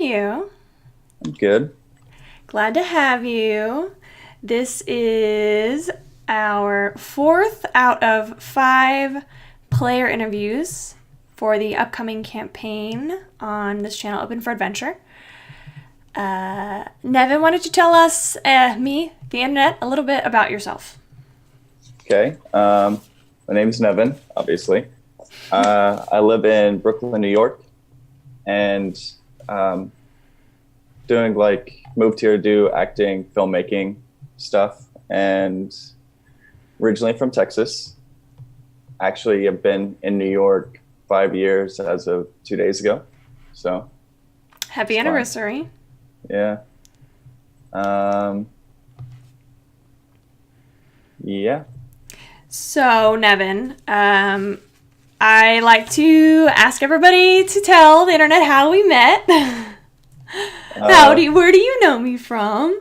you? I'm good. Glad to have you. This is our fourth out of five player interviews for the upcoming campaign on this channel, Open for Adventure. Nevin, why don't you tell us, the internet, a little bit about yourself? Okay. My name's Nevin, obviously. I live in Brooklyn, New York, and moved here to do acting, filmmaking stuff, and originally from Texas. Actually, I've been in New York 5 years as of 2 days ago. So Happy it's fun. anniversary. Yeah. Um, yeah. So, Nevin, I like to ask everybody to tell the internet how we met. Where do you know me from?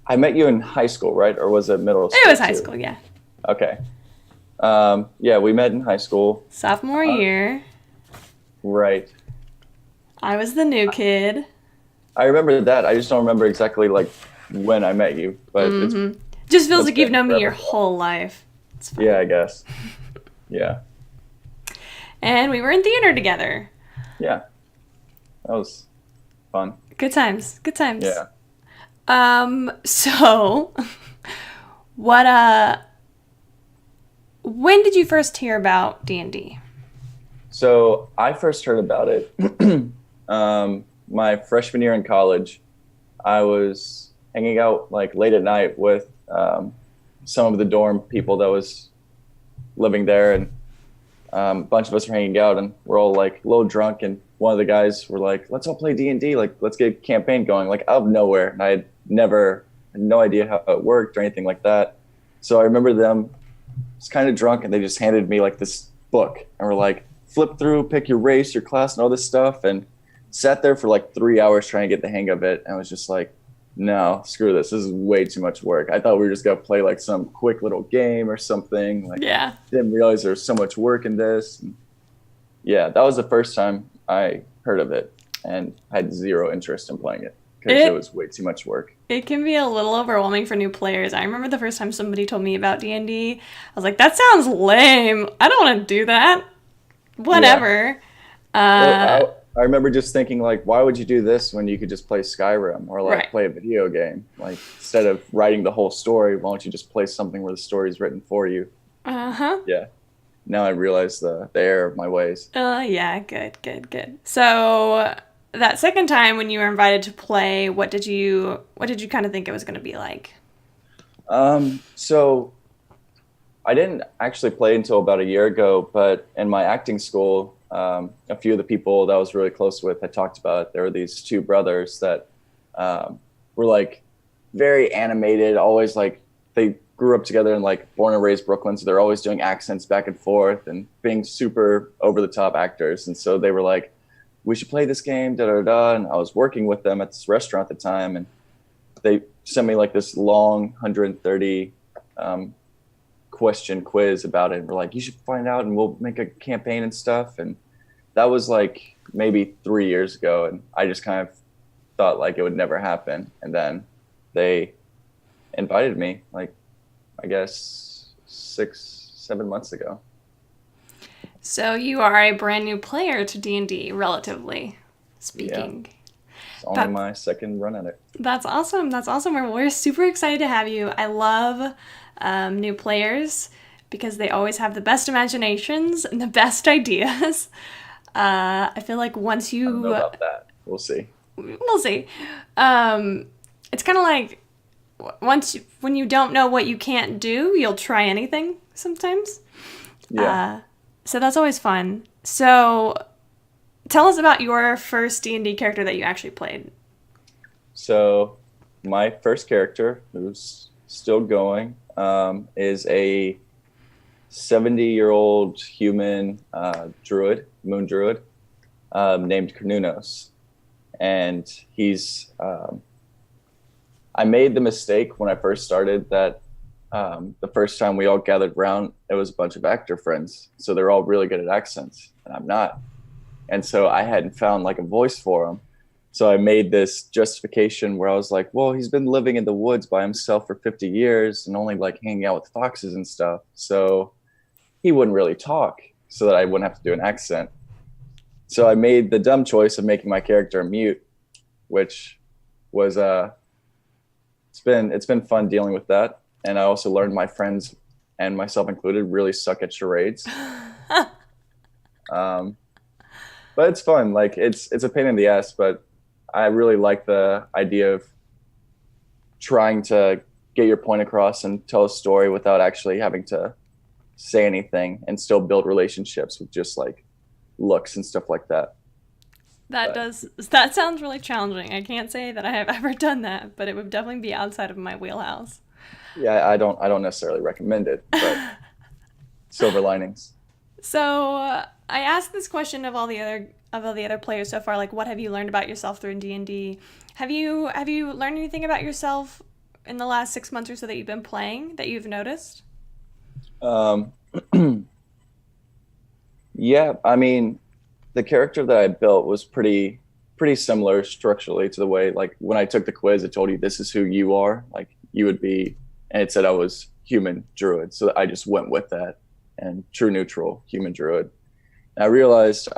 I met you in high school, right? Or was it middle school? It was high too? school, yeah. Okay. Yeah, we met in high school. Sophomore year. Right. I was the new kid. I remember that. I just don't remember exactly when I met you, but Just feels like you've been known me forever. your whole life. It's fine. Yeah, I guess. Yeah. And we were in theater together. Yeah. That was fun. Good times. Good times. Yeah. So what when did you first hear about D&D? So I first heard about it my freshman year in college. I was hanging out late at night with some of the dorm people that was living there, and a bunch of us were hanging out, and we're all a little drunk, and one of the guys were like, let's all play D&D, let's get a campaign going, out of nowhere. And I had no idea how it worked or anything like that. So I remember them just kind of drunk, and they just handed me this book, and we're like, flip through, pick your race, your class, and all this stuff, and sat there for 3 hours trying to get the hang of it. And I was just like, no, screw this. This is way too much work. I thought we were just going to play some quick little game or something. Yeah. Didn't realize there was so much work in this. And yeah, that was the first time I heard of it, and had zero interest in playing it because it was way too much work. It can be a little overwhelming for new players. I remember the first time somebody told me about D&D, I was like, that sounds lame. I don't want to do that. Whatever. Yeah. Well, I remember just thinking, why would you do this when you could just play Skyrim or Right. play a video game? Instead of writing the whole story, why don't you just play something where the story is written for you? Uh-huh. Yeah. Now I realize the error of my ways. Yeah, good. So that second time when you were invited to play, what did you kind of think it was going to be like? So I didn't actually play until about a year ago, but in my acting school, a few of the people that I was really close with had talked about it. There were these two brothers that were very animated, always they grew up together and born and raised Brooklyn, so they're always doing accents back and forth and being super over the top actors. And so they were like, we should play this game, da da da. And I was working with them at this restaurant at the time, and they sent me this long 130 question quiz about it, and we're like, you should find out and we'll make a campaign and stuff. And that was maybe 3 years ago, and I just kind of thought it would never happen. And then they invited me I guess 6-7 months ago. So you are a brand new player to D&D, relatively speaking. Yeah. It's only my second run at it. That's awesome. We're super excited to have you. I love new players because they always have the best imaginations and the best ideas. I feel like once you... I don't know about that. We'll see. We'll see. It's kind of when you don't know what you can't do, you'll try anything sometimes. Yeah. So that's always fun. So tell us about your first D&D character that you actually played. So my first character, who's still going, is a 70-year-old human druid, moon druid, named Carnunos. And he's... I made the mistake when I first started that the first time we all gathered around, it was a bunch of actor friends. So they're all really good at accents, and I'm not. And so I hadn't found like a voice for him. So I made this justification where I was like, well, he's been living in the woods by himself for 50 years and only like hanging out with foxes and stuff. So he wouldn't really talk so that I wouldn't have to do an accent. So I made the dumb choice of making my character a mute, which was it's been fun dealing with that. And I also learned my friends and myself included really suck at charades. Um, but it's fun. Like it's a pain in the ass, but I really like the idea of trying to get your point across and tell a story without actually having to say anything and still build relationships with just like looks and stuff like that. That But does that sounds really challenging. I can't say that I have ever done that, but it would definitely be outside of my wheelhouse. yeah, I don't necessarily recommend it, but silver linings. So I asked this question of all the other players so far, like what have you learned about yourself through D&D? Have you learned anything about yourself in the last 6 months or so that you've been playing that you've noticed? Um, yeah, I mean, the character that I built was pretty similar structurally to the way like when I took the quiz, it told you this is who you are, like you would be, and it said I was human druid, so I just went with that and true neutral human druid. And I realized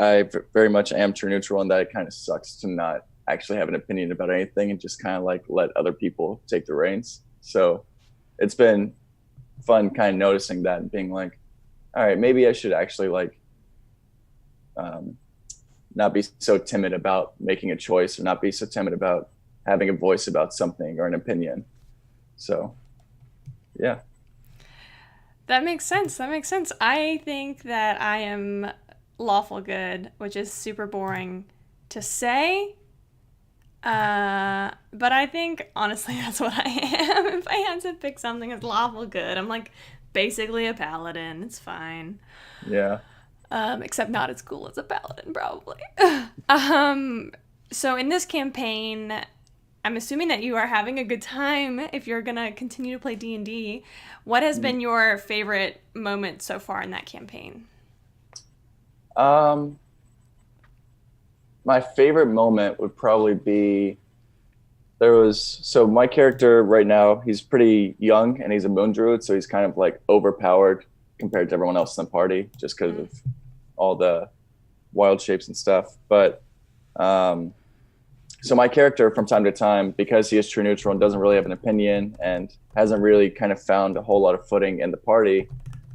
very much am true neutral, and that it kind of sucks to not actually have an opinion about anything and just kind of like let other people take the reins. So it's been fun kind of noticing that and being like, all right, maybe I should actually like um, not be so timid about making a choice or not be so timid about having a voice about something or an opinion. So yeah. That makes sense. That makes sense. I think that I am lawful good, which is super boring to say. But I think honestly that's what I am. If I had to pick something as lawful good, I'm like basically a paladin. It's fine. Yeah. Except not as cool as a paladin, probably. um, so in this campaign, I'm assuming that you are having a good time if you're gonna continue to play D&D. What has been your favorite moment so far in that campaign? Um, my favorite moment would probably be so my character right now, he's pretty young and he's a moon druid, so he's kind of like overpowered compared to everyone else in the party just because of all the wild shapes and stuff. But um, so my character from time to time, because he is true neutral and doesn't really have an opinion and hasn't really kind of found a whole lot of footing in the party,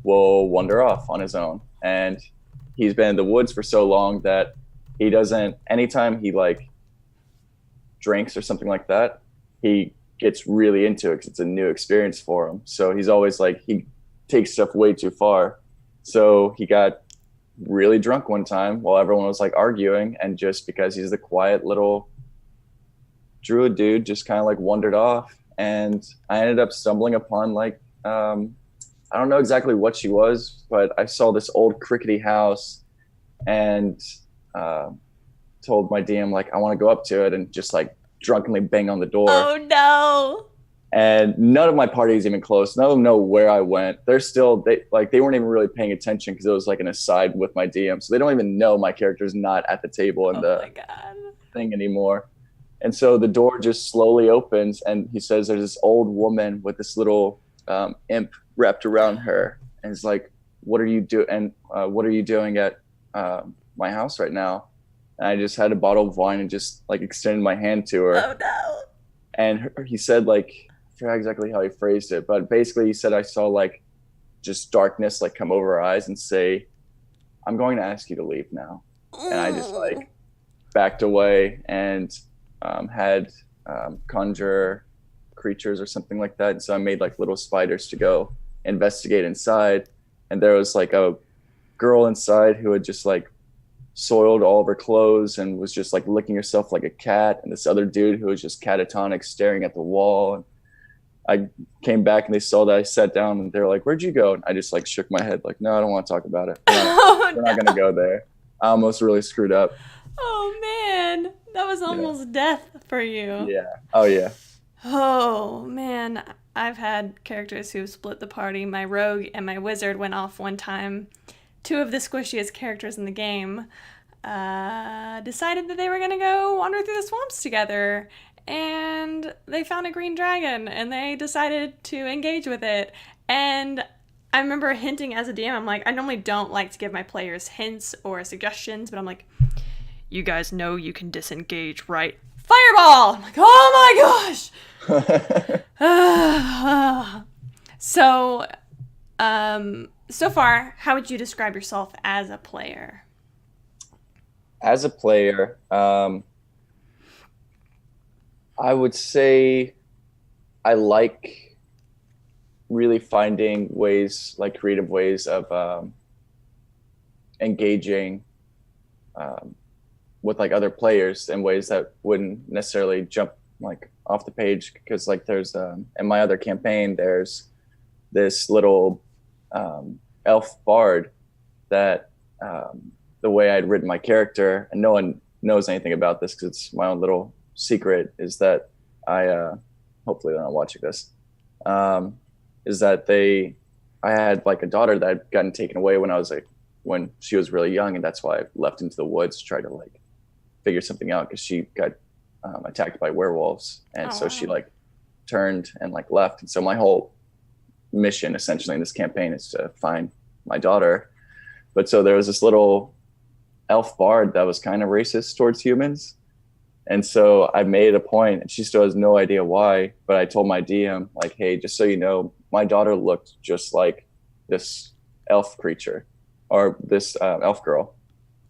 will wander off on his own. And he's been in the woods for so long that he doesn't, anytime he like drinks or something like that, he gets really into it because it's a new experience for him. So he's always like, he takes stuff way too far. So he got really drunk one time while everyone was like arguing, and just because he's the quiet little druid dude, just kind of like wandered off. And I ended up stumbling upon like I don't know exactly what she was, but I saw this old crickety house and uh, told my DM like I want to go up to it and just like drunkenly bang on the door. Oh no! And none of my party is even close. None of them know where I went. They weren't even really paying attention because it was like an aside with my DM, so they don't even know my character's not at the table in Oh the my god! thing anymore. And so the door just slowly opens, and he says, "There's this old woman with this little imp wrapped around her," and he's like, "What are you doing? And what are you doing at my house right now?" And I just had a bottle of wine and just like extended my hand to her. Oh no! And he said like, I forgot exactly how he phrased it, but basically he said I saw like just darkness like come over her eyes and say, "I'm going to ask you to leave now." And I just Mm. like backed away and had conjure creatures or something like that. And so I made like little spiders to go investigate inside. And there was like a girl inside who had just like soiled all of her clothes and was just like licking herself like a cat. And this other dude who was just catatonic staring at the wall. And I came back and they saw that I sat down and they're like, "Where'd you go?" And I just like shook my head like, "No, I don't want to talk about it. Oh We're not going to no! go there." I almost really screwed up. Oh man, that was Yeah. almost death for you. Yeah. Oh yeah. Oh man, I've had characters who've split the party. My rogue and my wizard went off one time. Two of the squishiest characters in the game. decided that they were going to go wander through the swamps together. And they found a green dragon and they decided to engage with it. And I remember hinting as a DM, I'm like, I normally don't like to give my players hints or suggestions, but I'm like, you guys know you can disengage, right? Fireball! I'm like, oh my gosh! So, so far, how would you describe yourself as a player? As a player, I would say I like really finding ways, like creative ways of engaging um, with like other players in ways that wouldn't necessarily jump like off the page. Because like there's in my other campaign, there's this little elf bard that the way I'd written my character, and no one knows anything about this because it's my own little secret, is that I hopefully they're not watching this. Is that I had like a daughter that had gotten taken away when she was really young, and that's why I left into the woods to try to like figure something out because she got attacked by werewolves, and so she like turned and like left, and so my whole mission essentially in this campaign is to find my daughter. But so there was this little elf bard that was kind of racist towards humans. And so I made a point, and she still has no idea why, but I told my DM, like, hey, just so you know, my daughter looked just like this elf creature or this elf girl.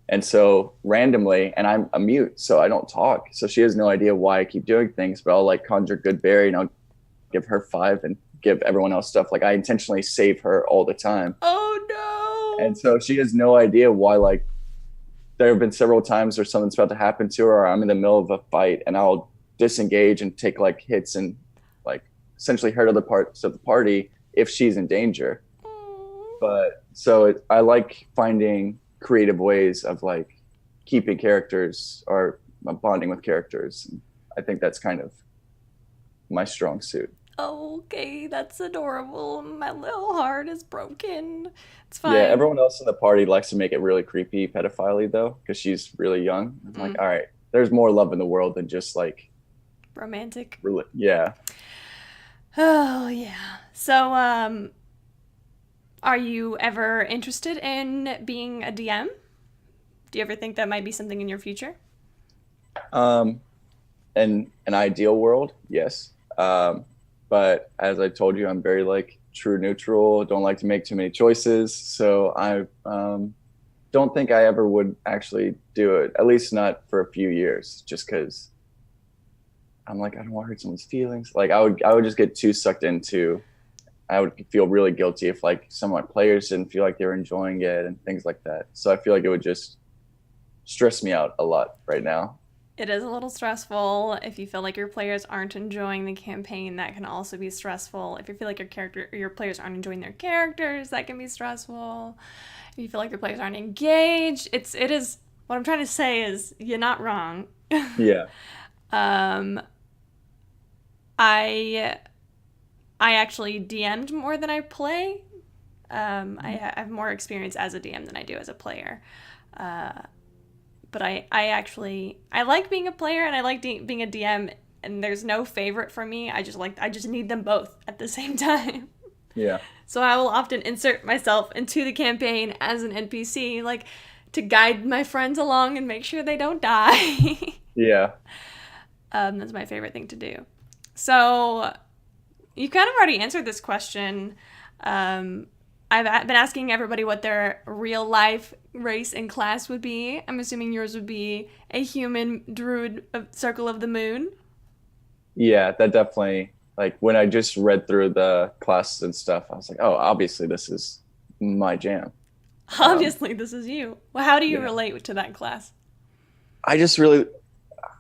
And so randomly, and I'm a mute, so I don't talk. So she has no idea why I keep doing things, but I'll like conjure good berry and I'll give her 5 and give everyone else stuff. Like I intentionally save her all the time. Oh no. And so she has no idea why, like, there have been several times where something's about to happen to her, or I'm in the middle of a fight and I'll disengage and take like hits and like essentially hurt other parts of the party if she's in danger. But so I like finding creative ways of like keeping characters or bonding with characters. I think that's kind of my strong suit. Okay, that's adorable. My little heart is broken. It's Yeah, fine. everyone else in the party likes to make it really creepy, pedophile though, because she's really young. I'm like, all right, there's more love in the world than just like Romantic. really, yeah. Oh yeah. So are you ever interested in being a DM? Do you ever think that might be something in your future? Um, in an ideal world, yes. But as I told you, I'm very like true neutral. Don't like to make too many choices. So I don't think I ever would actually do it. At least not for a few years, just because I'm like I don't want to hurt someone's feelings. Like I would just get too sucked into. I would feel really guilty if like some of my players didn't feel like they were enjoying it and things like that. So I feel like it would just stress me out a lot right now. It is a little stressful. If you feel like your players aren't enjoying the campaign, that can also be stressful. If you feel like your players aren't enjoying their characters, that can be stressful. If you feel like your players aren't engaged, it is what I'm trying to say is you're not wrong. Yeah. um I I actually DM'd more than I play. I have more experience as a DM than I do as a player. But I like being a player and I like being a DM, and there's no favorite for me. I just need them both at the same time. Yeah. So I will often insert myself into the campaign as an NPC, like to guide my friends along and make sure they don't die. Yeah. That's my favorite thing to do. So you kind of already answered this question. I've been asking everybody what their real life race and class would be. I'm assuming yours would be a human druid of Circle of the Moon. Yeah, that definitely, like when I just read through the classes and stuff, I was like, oh, obviously this is my jam. Obviously, this is you. Well, how do you Yeah. relate to that class? I just really,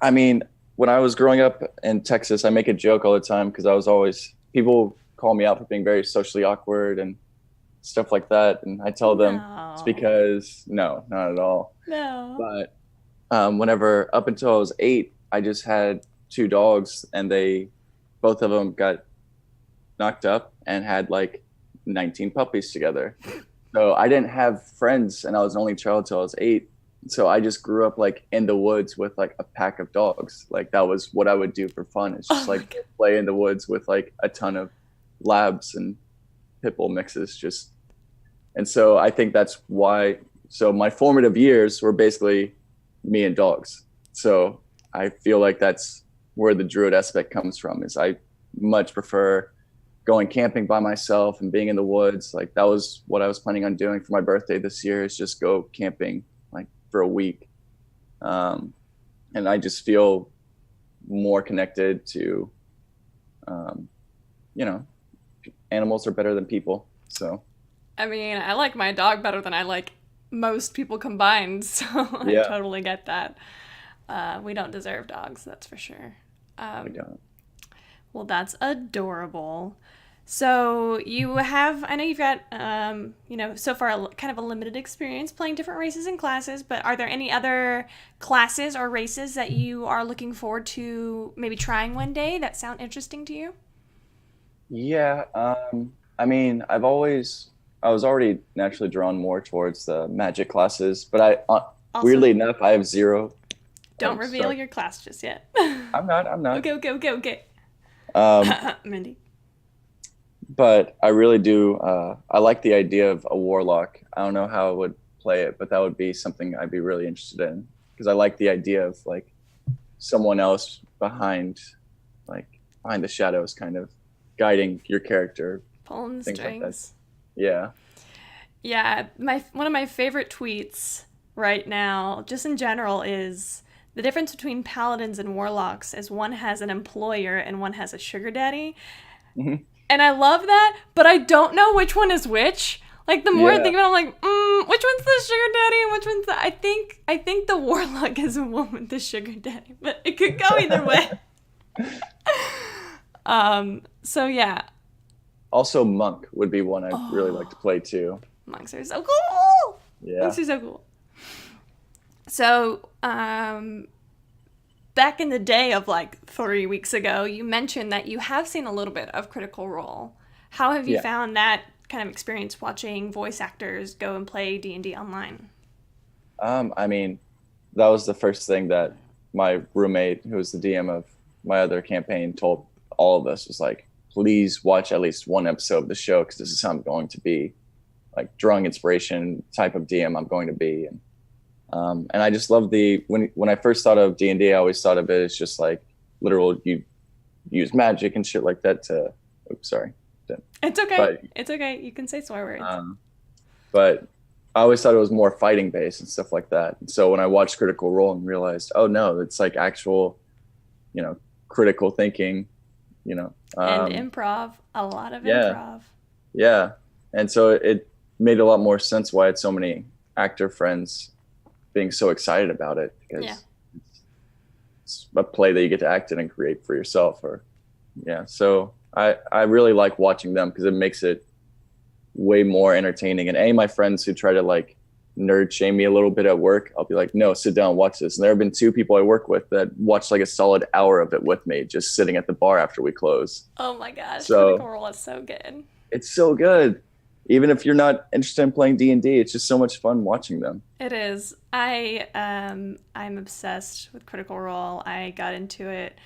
I mean, when I was growing up in Texas, I make a joke all the time because I was always, people call me out for being very socially awkward and stuff like that. And I tell them it's No. because, no, not at all. No. But whenever, up until I was 8, I just had 2 dogs and both of them got knocked up and had like 19 puppies together. So I didn't have friends and I was an only child till I was 8. So I just grew up like in the woods with like a pack of dogs. Like that was what I would do for fun. It's Oh just my like god. play in the woods with like a ton of labs and pit bull mixes. Just and so I think that's why. So my formative years were basically me and dogs. So I feel like that's where the druid aspect comes from. Is I much prefer going camping by myself and being in the woods. Like that was what I was planning on doing for my birthday this year. Is just go camping like for a week, um, and I just feel more connected to, um, you know, animals are better than people. So I mean, I like my dog better than I like most people combined, so I yeah, totally get that. We don't deserve dogs, that's for sure. we Um, don't. well, that's adorable. So you have, I know you've got, so far kind of a limited experience playing different races and classes, but are there any other classes or races that you are looking forward to maybe trying one day that sound interesting to you? Yeah, I mean, I was already naturally drawn more towards the magic classes, but Also, weirdly enough, I have zero. don't Oh, reveal sorry. your class just yet. I'm not. Okay, okay, okay, okay. Um, Mindy. but I really do. I like the idea of a warlock. I don't know how I would play it, but that would be something I'd be really interested in because I like the idea of like someone else like behind the shadows, kind of guiding your character, Pulling the things like that. strings. Yeah. Yeah, my one of my favorite tweets right now, just in general, is the difference between paladins and warlocks is one has an employer and one has a sugar daddy. Mhm. And I love that, but I don't know which one is which. Like the more I Yeah. think about it, I'm like, which one's the sugar daddy and which one's the I think the warlock is the one with the sugar daddy, but it could go either way. So yeah. Also, monk would be one I'd really like to Oh, play too. monks are so cool. Yeah. Monks are so cool. So, back in the day of like 3 weeks ago, you mentioned that you have seen a little bit of Critical Role. How have you Yeah. found that kind of experience watching voice actors go and play D&D online? I mean, that was the first thing that my roommate, who was the DM of my other campaign, told all of us was like, please watch at least one episode of the show because this is how I'm going to be, like drawing inspiration type of DM I'm going to be. And I just love when I first thought of D&D, I always thought of it as just like literal you use magic and shit like that to. Oops, sorry. It's okay. But It's okay. You can say swear words. um, but I always thought it was more fighting based and stuff like that. And so when I watched Critical Role and realized, oh no, it's like actual, you know, critical thinking, you know, And improv. A lot of yeah, improv. yeah. And so it made a lot more sense why I had so many actor friends being so excited about it Yeah. because it's a play that you get to act in and create for yourself. Or yeah, so I really like watching them because it makes it way more entertaining. And my friends who try to like nerd shame me a little bit at work, I'll be like, no, sit down, watch this. And there have been two people I work with that watched like a solid hour of it with me, just sitting at the bar after we close. Oh my gosh. Critical So Role is so good. it's so good. Even if you're not interested in playing D&D, it's just so much fun watching them. It is. I'm obsessed with Critical Role. I got into it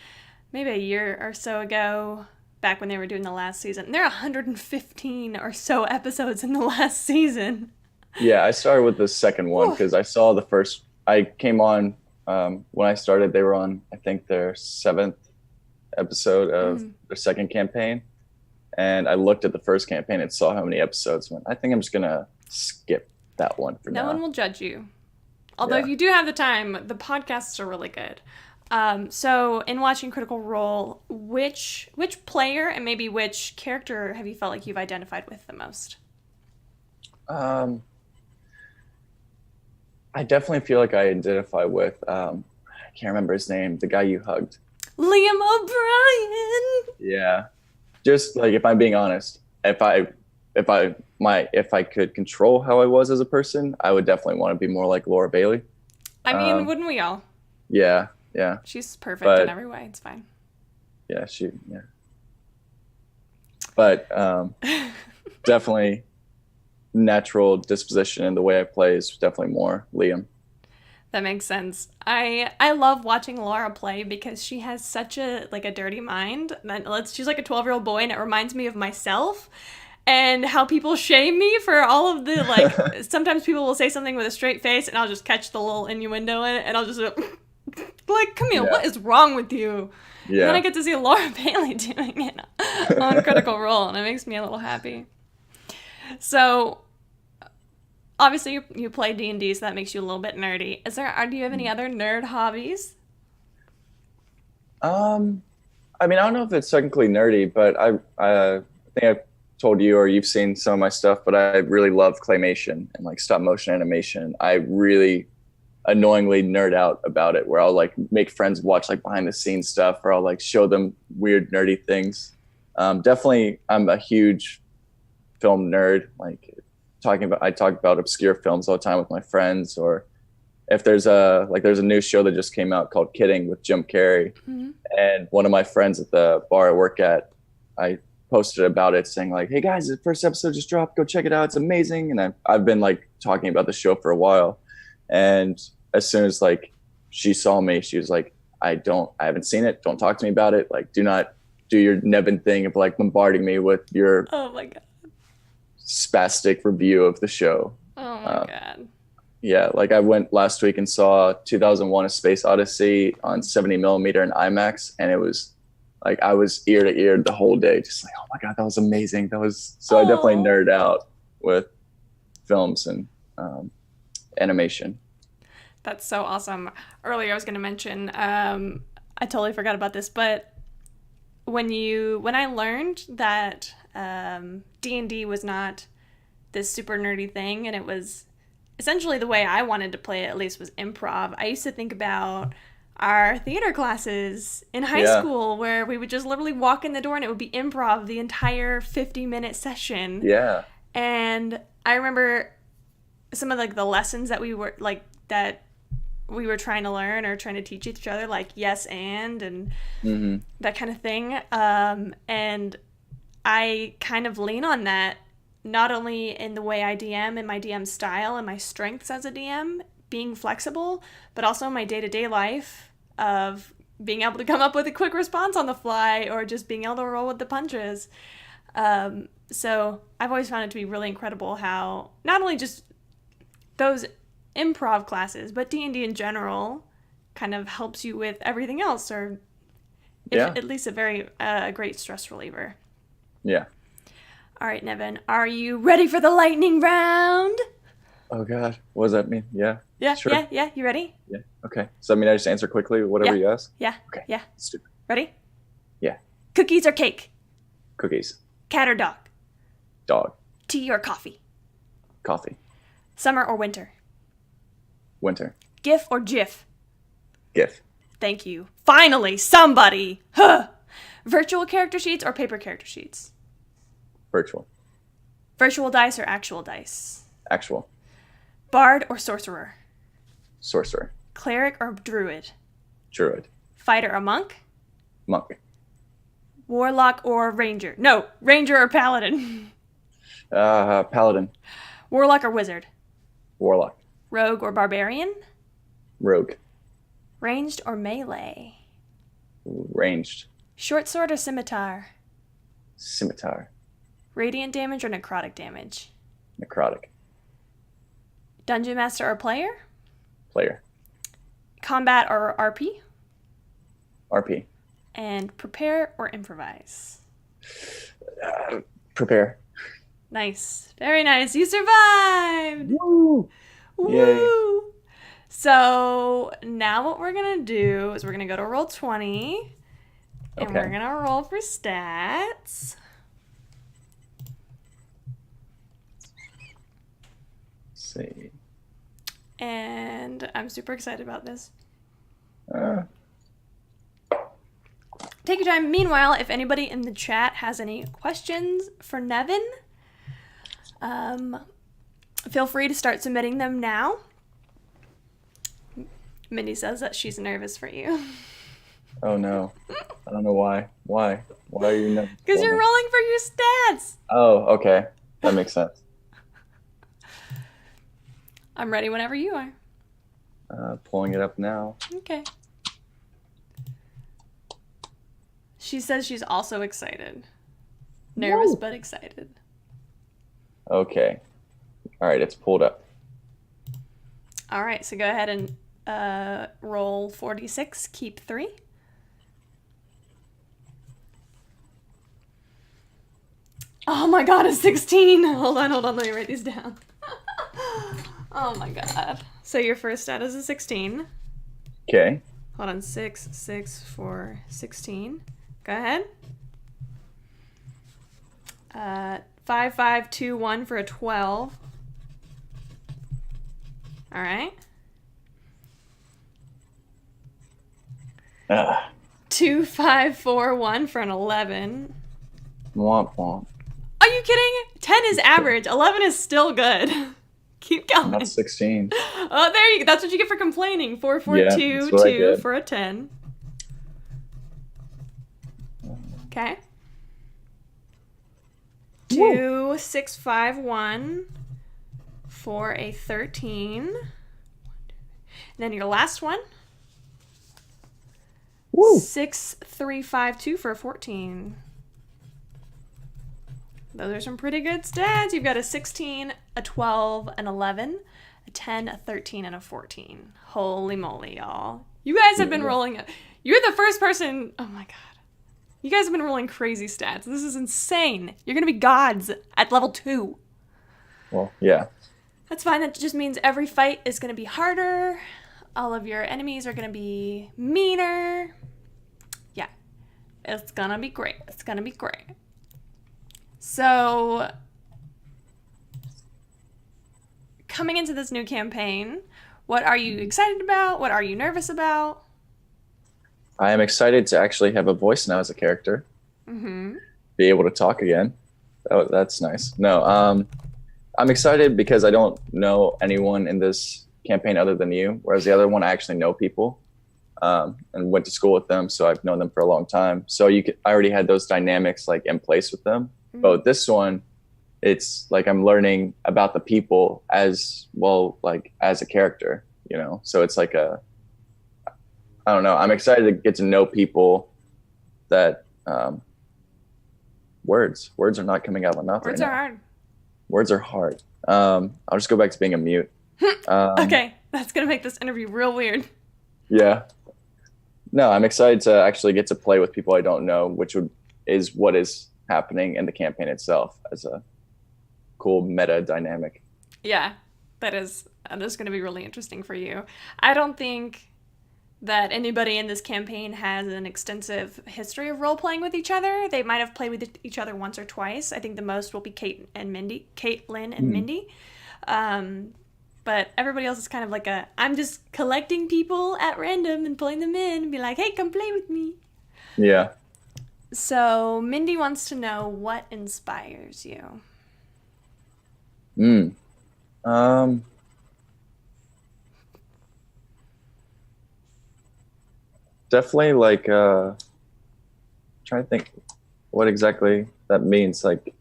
maybe a year or so ago, back when they were doing the last season. There are 115 or so episodes in the last season. Yeah, I started with the second one Whew. because I saw the first. I came on when I started. They were on, I think, their seventh episode of their second campaign, and I looked at the first campaign and saw how many episodes. Went. I think I'm just gonna skip that one for No now. one will judge you. Although Yeah. if you do have the time, the podcasts are really good. So in watching Critical Role, which player and maybe which character have you felt like you've identified with the most? I definitely feel like I identify with. I can't remember his name. The guy you hugged. Liam O'Brien. Yeah. Just like if I'm being honest, if I could control how I was as a person, I would definitely want to be more like Laura Bailey. I mean, Um, wouldn't we all? yeah, yeah, She's perfect in but every way. It's fine. yeah. But definitely natural disposition and the way I play is definitely more Liam. That makes sense. I love watching Laura play because she has such a like a dirty mind. She's like a 12-year-old boy, and it reminds me of myself and how people shame me for all of the like. Sometimes people will say something with a straight face, and I'll just catch the little innuendo in it, and I'll just like, Camille, Yeah. what is wrong with you? And then I Yeah. get to see Laura Bailey doing it on Critical Role, and it makes me a little happy. So obviously you play D&D, so that makes you a little bit nerdy. Do you have any other nerd hobbies? Um, I mean, I don't know if it's technically nerdy, but I think I've told you or you've seen some of my stuff, but I really love claymation and like stop motion animation. I really annoyingly nerd out about it, where I'll like make friends watch like behind the scenes stuff, or I'll like show them weird nerdy things. Definitely, I'm a huge film nerd. Like I talk about obscure films all the time with my friends, or if there's a new show that just came out called Kidding with Jim Carrey, Mm-hmm. and one of my friends at the bar I work at, I posted about it saying like, "Hey guys, the first episode just dropped. Go check it out. It's amazing." And I've been like talking about the show for a while, and as soon as like she saw me, she was like, I haven't seen it. Don't talk to me about it. Like, do not do your Nevin thing of like bombarding me with your Oh my god. spastic review of the show." Oh my god. Yeah, like I went last week and saw 2001: A Space Odyssey on 70 millimeter in IMAX, and it was like I was ear to ear the whole day, just like, oh my god, that was amazing. That was so. I definitely Oh. nerd out with films and animation. That's so awesome. Earlier I was going to mention I totally forgot about this, but when I learned that D&D was not this super nerdy thing, and it was essentially the way I wanted to play it, at least, was improv. I used to think about our theater classes in high Yeah. school, where we would just literally walk in the door and it would be improv the entire 50-minute session. Yeah, And I remember some of like the lessons that we were trying to learn or trying to teach each other, like yes and hmm that kind of thing. And I kind of lean on that, not only in the way I DM and my DM style and my strengths as a DM, being flexible, but also in my day-to-day life of being able to come up with a quick response on the fly, or just being able to roll with the punches. So I've always found it to be really incredible how not only just those improv classes, but D&D in general kind of helps you with everything else, or yeah, at least a great stress reliever. yeah. All right, Nevin, are you ready for the lightning round? Oh god, what does that mean? Yeah, Yeah, sure. yeah. You ready? Yeah. Okay. So I mean, I just answer quickly, whatever Yeah. you ask. Yeah, Okay. yeah. Stupid. Ready? Yeah. Cookies or cake? Cookies. Cat or dog? Dog. Tea or coffee? Coffee. Summer or winter? Winter. GIF or GIF? GIF. Thank you. Finally, somebody! Huh! Virtual character sheets or paper character sheets? Virtual. Virtual dice or actual dice? Actual. Bard or sorcerer? Sorcerer. Cleric or druid? Druid. Fighter or monk? Monk. Warlock or ranger? No, ranger or paladin? Paladin. Warlock or wizard? Warlock. Rogue or barbarian? Rogue. Ranged or melee? Ranged. Short sword or scimitar? Scimitar. Radiant damage or necrotic damage? Necrotic. Dungeon master or player? Player. Combat or RP? RP. And prepare or improvise? Prepare. Nice. Very nice. You survived! Woo! Woo! Yay. So now what we're going to do is we're going to go to Roll20, and Okay. we're going to roll for stats. Let's see. And I'm super excited about this. Uh, Take your time. Meanwhile, if anybody in the chat has any questions for Nevin, feel free to start submitting them now. Mindy says that she's nervous for you. oh no. I don't know why. Why? Why are you nervous? Because you're rolling for your stats. Oh, okay. That makes sense. I'm ready whenever you are. Pulling it up now. Okay. She says she's also excited. Nervous, Woo! but excited. Okay. All right, it's pulled up. All right, so go ahead and roll 46, keep 3. Oh my god, a 16! Hold on, let me write these down. Oh my god. So your first stat is a 16. Okay. Hold on, 6, 6, 4, 16. Go ahead. 5, 5, 2, 1 for a 12. All right. 2, 5, 4, 1 for an 11. Womp womp. Are you kidding? 10 is average. 11 is still good. Keep going. Not 16. Oh, there you go. That's what you get for complaining. 4, 4, Yeah, 2, that's what I 2 did. for a 10. Okay. 2, 6, 5, 1 for a 13. And then your last one. Woo! 6, 3, 5, 2 for a 14. Those are some pretty good stats. You've got a 16, a 12, an 11, a 10, a 13, and a 14. Holy moly, y'all. You guys have been rolling. You're the first person. Oh my god. You guys have been rolling crazy stats. This is insane. You're going to be gods at level 2. Well, yeah. That's fine. That just means every fight is going to be harder. All of your enemies are going to be meaner. Yeah. It's going to be great. It's going to be great. So, coming into this new campaign, what are you excited about? What are you nervous about? I am excited to actually have a voice now as a character. Mm-hmm. Be able to talk again. Oh, that's nice. No, I'm excited because I don't know anyone in this campaign other than you, whereas the other one I actually know people and went to school with them, so I've known them for a long time. So I already had those dynamics like in place with them. Mm-hmm. But with this one, it's like I'm learning about the people as well, like as a character, you know. So it's like I don't know. I'm excited to get to know people that words are not coming out of my mouth. Words right are now. hard. Words are hard. I'll just go back to being a mute. Okay, that's gonna make this interview real weird. Yeah. No, I'm excited to actually get to play with people I don't know, which is what is happening in the campaign itself as a cool meta dynamic. Yeah, that is going to be really interesting for you. I don't think that anybody in this campaign has an extensive history of role-playing with each other. They might have played with each other once or twice. I think the most will be Caitlin and Mindy. But everybody else is kind of like I'm just collecting people at random and pulling them in and be like, hey, come play with me. Yeah. So Mindy wants to know what inspires you. Definitely like trying to think what exactly that means. Like,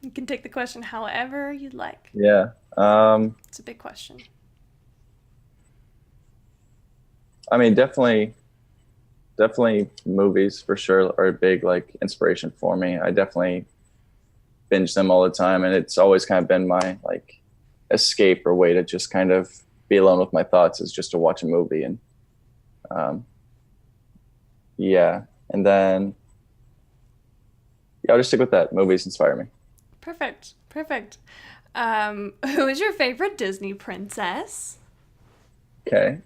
You can take the question however you'd like. yeah. It's a big question. I mean, definitely movies for sure are a big like inspiration for me. I definitely binge them all the time, and it's always kind of been my like escape or way to just kind of be alone with my thoughts is just to watch a movie. And yeah, and then I'll just stick with that. Movies inspire me. Perfect. Who is your favorite Disney princess? Okay.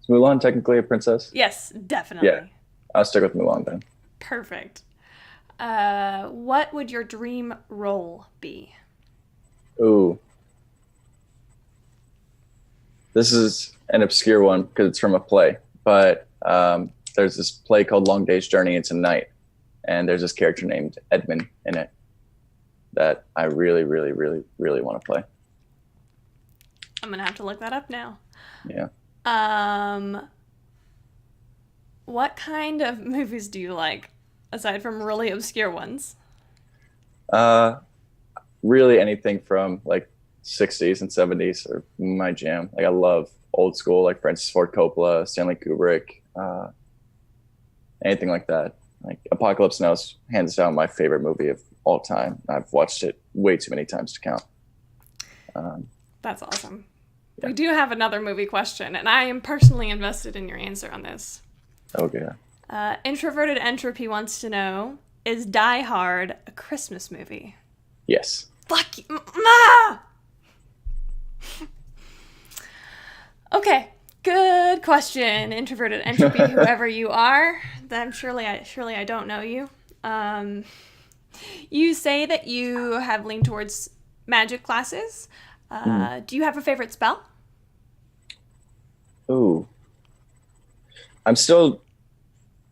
Is Mulan technically a princess? Yes, definitely. Yeah, I'll stick with Mulan then. Perfect. What would your dream role be? Ooh. This is an obscure one because it's from a play, but there's this play called Long Day's Journey into Night, and there's this character named Edmund in it that I really, really, really, really want to play. I'm going to have to look that up now. Yeah. What kind of movies do you like? aside from really obscure ones? Uh, Really anything from like 60s and 70s are my jam. Like I love old school, like Francis Ford Coppola, Stanley Kubrick, anything like that. Like Apocalypse Now is hands down my favorite movie of all time. I've watched it way too many times to count. Um, That's awesome. yeah. We do have another movie question, and I am personally invested in your answer on this. Okay. Introverted Entropy wants to know, is Die Hard a Christmas movie? Yes. Fuck you. Ah! Okay, good question, Introverted Entropy, whoever you are. Surely I don't know you. You say that you have leaned towards magic classes. Do you have a favorite spell? Ooh. I'm still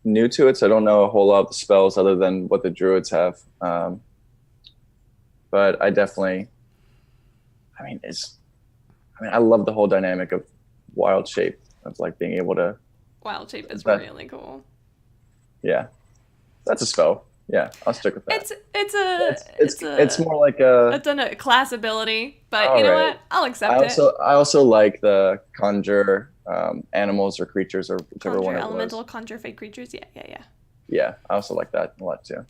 new to it, so I don't know a whole lot of the spells other than what the druids have. But I definitely, I love the whole dynamic of wild shape of like being able to. Wild shape is that, really cool. Yeah, that's a spell. Yeah, I'll stick with that. It's more like a. a class ability, but All you know right. what? I'll accept it. I also like the conjure animals or creatures or whichever Conjure one it elemental, was. conjure fake creatures. Yeah. Yeah, I also like that a lot too.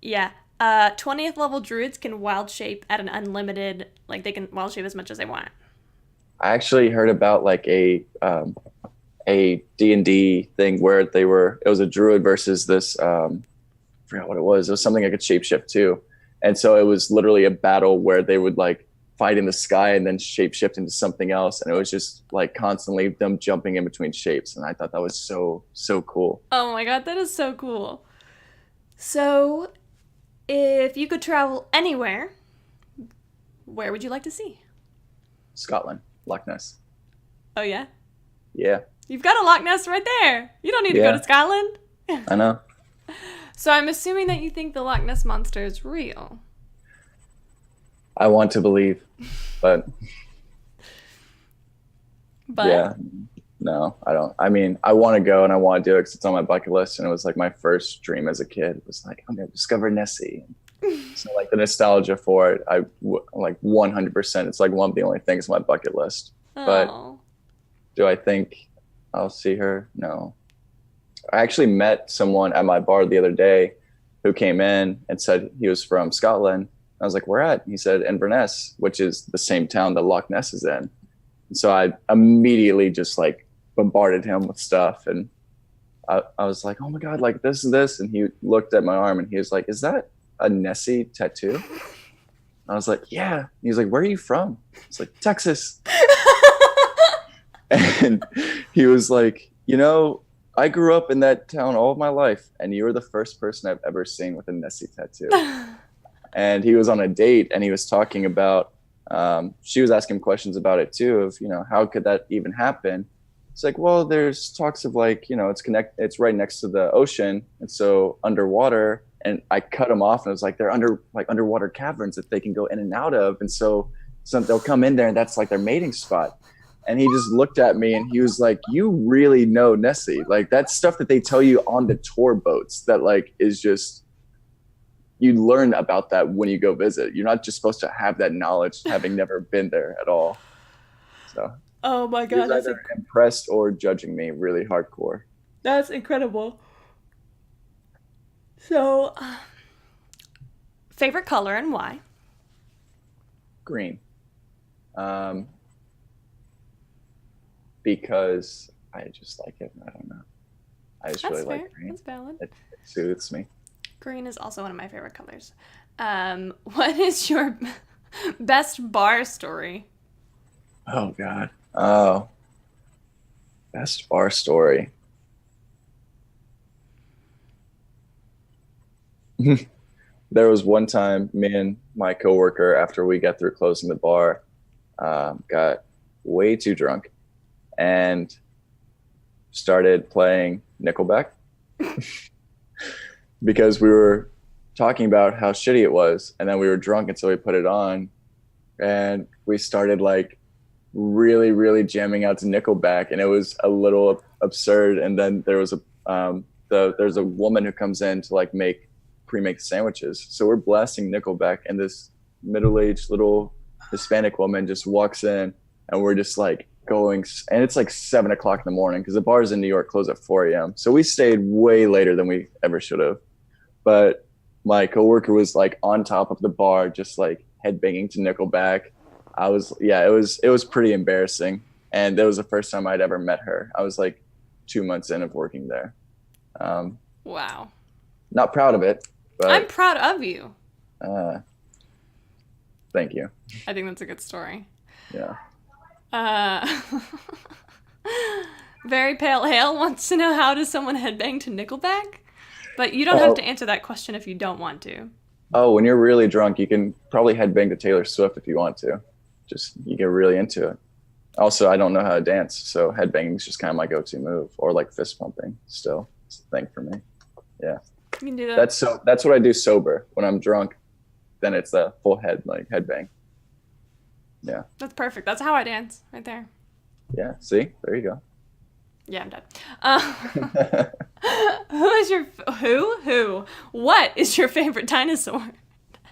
Yeah. 20th level druids can wild shape at an unlimited, like they can wild shape as much as they want. I actually heard about like a D&D thing where it was a druid versus this I forgot what it was. It was something I could shapeshift too. And so it was literally a battle where they would like fight in the sky and then shapeshift into something else. And it was just like constantly them jumping in between shapes. And I thought that was so cool. Oh my god, that is so cool. So, if you could travel anywhere, where would you like to see? Scotland, Loch Ness. Oh yeah? Yeah, You've got a Loch Ness right there. You don't need to Yeah. go to Scotland. I know. So I'm assuming that you think the Loch Ness monster is real. I want to believe, but But yeah, no, I don't. I mean, I want to go and I want to do it because it's on my bucket list. And it was like my first dream as a kid. It was like, I'm going to discover Nessie. So like the nostalgia for it, like 100%. It's like one of the only things on my bucket list. But oh. do I think I'll see her? No. I actually met someone at my bar the other day who came in and said he was from Scotland. I was like, where at? He said Inverness, which is the same town that Loch Ness is in. And so I immediately just like bombarded him with stuff. And I was like, oh my God, like this is this. And he looked at my arm and he was like, is that a Nessie tattoo? I was like, yeah. He was like, where are you from? It's like, Texas. And he was like, I grew up in that town all of my life, and you were the first person I've ever seen with a Nessie tattoo. And he was on a date, and he was talking about, she was asking questions about it too, of, how could that even happen? It's like, well, there's talks of like, it's right next to the ocean, and so underwater. And I cut him off, and it was like, they're underwater caverns that they can go in and out of. And so they'll come in there, and that's like their mating spot. And he just looked at me and he was like, you really know Nessie. Like that's stuff that they tell you on the tour boats that like is just, you learn about that when you go visit. You're not just supposed to have that knowledge having never been there at all. So Oh my he was god, either impressed or judging me really hardcore. that's incredible. So, favorite color and why? Green. Because I just like it. I don't know. I just That's really fair. like green. That's valid. It soothes me. Green is also one of my favorite colors. What is your best bar story? Oh God. Oh. Best bar story. There was one time me and my coworker, after we got through closing the bar, got way too drunk and started playing Nickelback because we were talking about how shitty it was, and then we were drunk, and so we put it on and we started like really jamming out to Nickelback, and it was a little absurd. And then there was the there's a woman who comes in to like pre-make sandwiches. So we're blasting Nickelback, and this middle-aged little Hispanic woman just walks in, and we're just like going, and it's like 7 o'clock in the morning because the bars in New York close at 4 a.m. So we stayed way later than we ever should have. But my coworker was like on top of the bar, just like headbanging to Nickelback. It was pretty embarrassing. And that was the first time I'd ever met her. I was like 2 months in of working there. Wow. Not proud of it, but I'm proud of you. Thank you. I think that's a good story. Yeah. Very Pale Ale wants to know, how does someone headbang to Nickelback? But you don't have to answer that question if you don't want to. Oh, when you're really drunk, you can probably headbang to Taylor Swift if you want to. Just, you get really into it. Also, I don't know how to dance, so headbanging is just kind of my go-to move, or like fist pumping. Still, it's a thing for me. Yeah. You can do that. That's what I do sober. When I'm drunk, then it's the full headbang. Yeah. That's perfect. That's how I dance, right there. Yeah. See, there you go. Yeah, I'm done. What is your favorite dinosaur?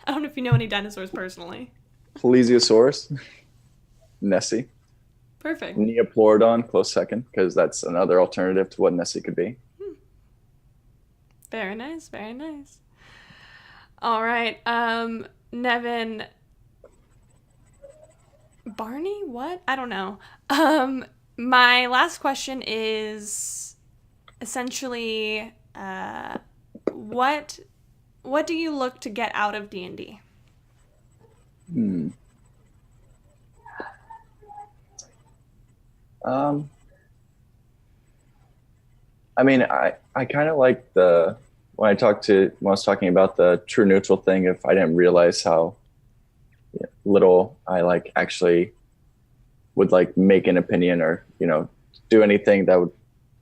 I don't know if you know any dinosaurs personally. Plesiosaurus, Nessie. Perfect. Neoplorodon, close second, because that's another alternative to what Nessie could be. Very nice, very nice. All right, Nevin. Barney? What? I don't know. My last question is essentially, what do you look to get out of D&D? I mean, I kind of like when I was talking about the true neutral thing, if I didn't realize how little I like actually would like make an opinion or, do anything that would,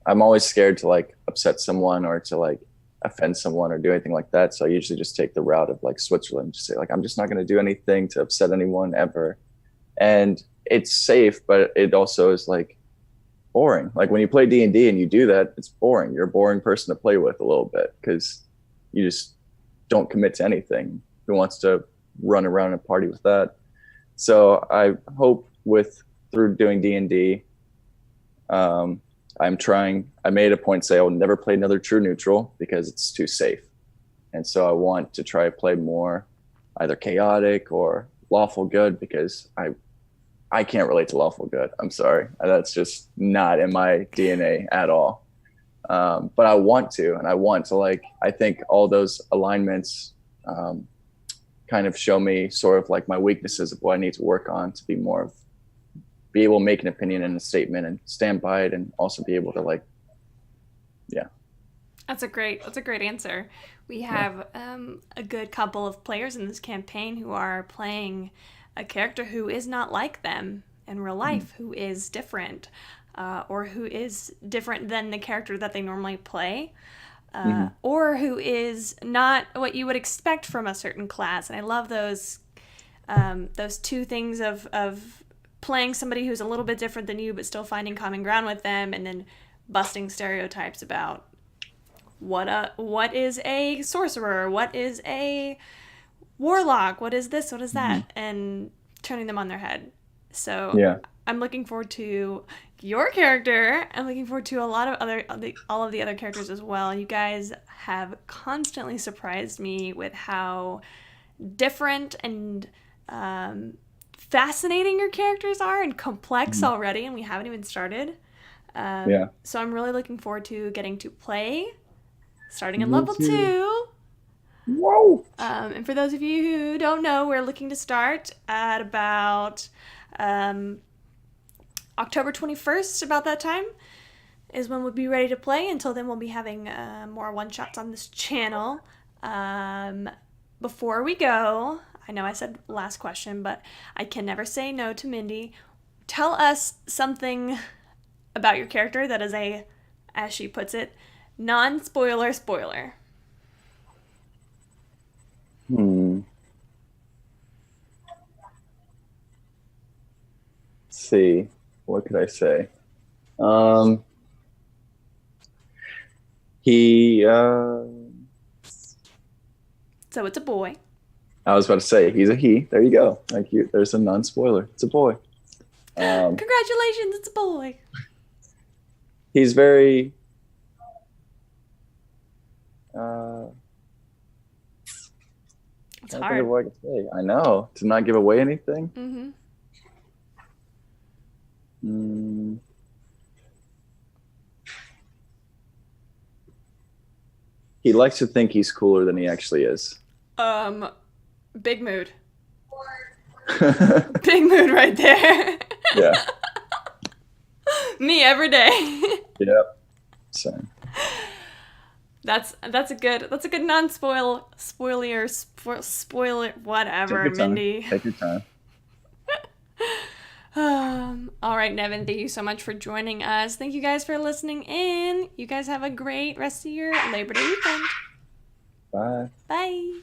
I'm always scared to like upset someone or to like offend someone or do anything like that. So I usually just take the route of like Switzerland, just say like, I'm just not going to do anything to upset anyone ever. And it's safe, but it also is like boring. Like when you play D&D and you do that, it's boring. You're a boring person to play with a little bit because you just don't commit to anything. Who wants to run around and party with that? So I hope through doing D&D, I made a point to say I will never play another true neutral because it's too safe. And so I want to try to play more either chaotic or lawful good because I can't relate to lawful good. I'm sorry. That's just not in my DNA at all. But I want to, and I want to I think all those alignments kind of show me sort of like my weaknesses of what I need to work on to be able to make an opinion and a statement and stand by it, and also be able to yeah. That's a great answer. We have a good couple of players in this campaign who are playing a character who is not like them in real life, who is different, or who is different than the character that they normally play, or who is not what you would expect from a certain class. And I love those two things of playing somebody who's a little bit different than you, but still finding common ground with them, and then busting stereotypes about what is a sorcerer, what is a warlock, what is this, what is that, and turning them on their head. So yeah. I'm looking forward to your character. I'm looking forward to all of the other characters as well. You guys have constantly surprised me with how different and fascinating your characters are, and complex already, and we haven't even started. So I'm really looking forward to getting to play, starting in level 2. Whoa! And for those of you who don't know, we're looking to start at about October 21st, about that time is when we'll be ready to play. Until then, we'll be having more one-shots on this channel. Before we go, I know I said last question, but I can never say no to Mindy. Tell us something about your character that is a, as she puts it, non-spoiler spoiler. Let's see. What could I say? He, So it's a boy. I was about to say he's a he. There you go. Thank you. There's a non-spoiler. It's a boy. Congratulations, it's a boy. He's very. Uh, It's I think hard. of what I can say. I know to not give away anything. Mm-hmm. Mm. He likes to think he's cooler than he actually is. Big mood. Big mood right there. Yeah. Me every day. Yep. Same. That's a good non-spoiler spoiler whatever, Take your time. Mindy. Take your time. All right, Nevin, thank you so much for joining us. Thank you guys for listening in. You guys have a great rest of your Labor Day weekend. Bye. Bye.